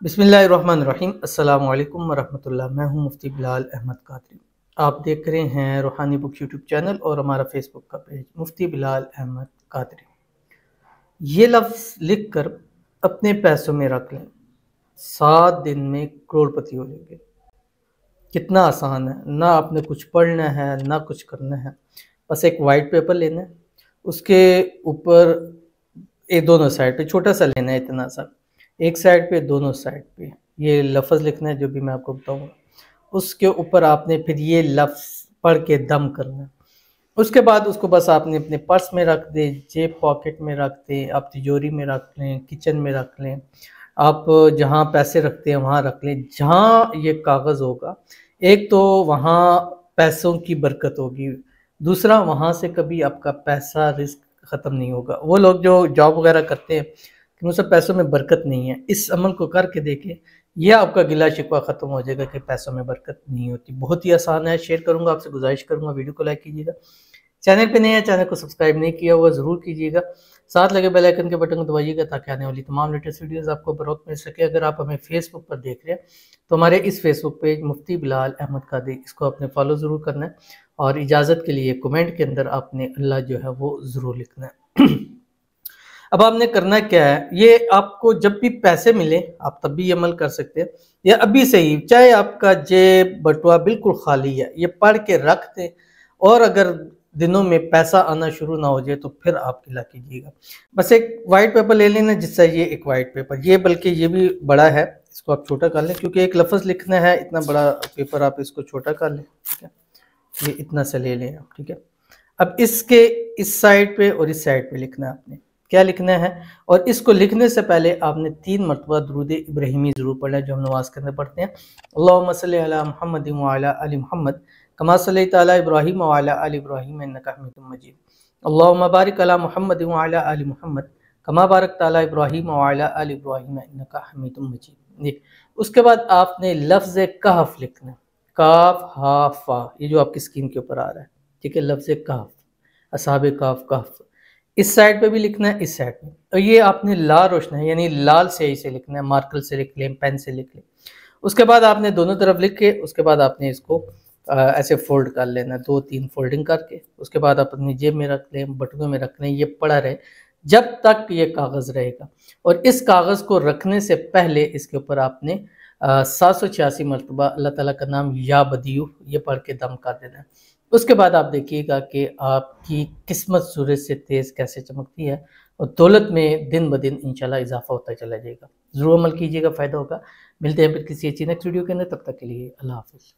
बिस्मिल्लाहिर्रहमानिर्रहीम। अस्सलामु अलैकुम वरहमतुल्लाह। मैं हूं मुफ्ती बिलाल अहमद कादरी। आप देख रहे हैं रूहानी बुक यूट्यूब चैनल और हमारा फेसबुक का पेज मुफ्ती बिलाल अहमद कादरी। ये लफ्ज़ लिख कर अपने पैसों में रख लें, 7 दिन में करोड़पति हो जाएंगे। कितना आसान है ना, आपने कुछ पढ़ना है ना कुछ करना है। बस एक वाइट पेपर लेना है, उसके ऊपर दोनों साइड पे छोटा सा लेना है, इतना सा, एक साइड पे दोनों साइड पे ये लफ्ज़ लिखना है जो भी मैं आपको बताऊंगा। उसके ऊपर आपने फिर ये लफ्ज़ पढ़ के दम करना है। उसके बाद उसको बस आपने अपने पर्स में रख दें, जेब पॉकेट में रख दें, आप तिजोरी में रख लें, किचन में रख लें, आप जहाँ पैसे रखते हैं वहाँ रख लें। जहाँ ये कागज़ होगा, एक तो वहाँ पैसों की बरकत होगी, दूसरा वहाँ से कभी आपका पैसा रिस्क ख़त्म नहीं होगा। वो लोग जो जॉब वगैरह करते हैं कि मुझसे पैसों में बरकत नहीं है, इस अमल को करके देखें, यह आपका गिला शिकवा ख़त्म हो जाएगा कि पैसों में बरकत नहीं होती। बहुत ही आसान है, शेयर करूँगा, आपसे गुजारिश करूँगा वीडियो को लाइक कीजिएगा। चैनल पे नए हैं, चैनल को सब्सक्राइब नहीं किया हुआ ज़रूर कीजिएगा, साथ लगे बेल आइकन के बटन को दबाइएगा ताकि आने वाली तमाम लेटेस्ट वीडियोस आपको बर वक्त मिल सके। अगर आप हमें फेसबुक पर देख रहे हैं तो हमारे इस फेसबुक पेज मुफ्ती बिलाल अहमद कादरी, इसको आपने फॉलो ज़रूर करना है और इजाज़त के लिए कमेंट के अंदर आपने अल्लाह जो है वो ज़रूर लिखना है। अब आपने करना क्या है, ये आपको जब भी पैसे मिले आप तब भी ये अमल कर सकते हैं, या अभी से ही, चाहे आपका जेब बटुआ बिल्कुल खाली है, ये पढ़ के रख दें और अगर दिनों में पैसा आना शुरू ना हो जाए तो फिर आप गिला कीजिएगा। बस एक वाइट पेपर ले लेना, जिससे ये एक वाइट पेपर, ये बल्कि ये भी बड़ा है, इसको आप छोटा कर लें क्योंकि एक लफ्ज़ लिखना है, इतना बड़ा पेपर आप इसको छोटा कर लें, ठीक है, ये इतना सा ले लें आप, ठीक है। अब इसके इस साइड पे और इस साइड पे लिखना है आपने, क्या लिखना है, और इसको लिखने से पहले आपने 3 मरतबा दुरूद इब्राहिमी ज़रूर पढ़ना है जो हम नमाज के अंदर पढ़ते हैं। अल्लाहुम्मा सल्लि अला मुहम्मद व अला आलि मुहम्मद कमा सल्लैता अला इब्राहीम व अला आलि इब्राहीम इन्नका हमीदुम मजीद। अल्लाहुम्मा बारिक अला मुहम्मद व अला आलि मुहम्मद कमा बारकता अला इब्राहीम व अला आलि इब्राहीम इन्नका हमीदुम मजीद। उसके बाद आपने लफ्ज़ कहफ लिखना है, काफ हा फा, ये जो आपकी स्क्रीन के ऊपर आ रहा है, ठीक है, लफ्ज़ कहफ, असहाबे कहफ, कहफ इस साइड पे भी लिखना है, इस साइड पे, और ये आपने लाल रोशना है यानी लाल स्याही से लिखना है, मार्कर से लिख लें, पेन से लिख लें। उसके बाद आपने दोनों तरफ लिख के उसके बाद आपने इसको ऐसे फोल्ड कर लेना, 2-3 फोल्डिंग करके, उसके बाद आप अपनी जेब में रख लें, बटुए में रख लें, ये पड़ा रहे जब तक ये कागज़ रहेगा। और इस कागज़ को रखने से पहले इसके ऊपर आपने 786 मरतबा अल्लाह ताला का नाम या बदियू ये पढ़ के दम कर देना है। उसके बाद आप देखिएगा कि आपकी किस्मत सूरज से तेज़ कैसे चमकती है और दौलत में दिन ब दिन इंशाल्लाह इजाफा होता चला जाएगा। ज़रूर अमल कीजिएगा, फ़ायदा होगा। मिलते हैं फिर किसी अच्छी नेक्स्ट वीडियो के अंदर, तब तक के लिए अल्लाह हाफ़िज़।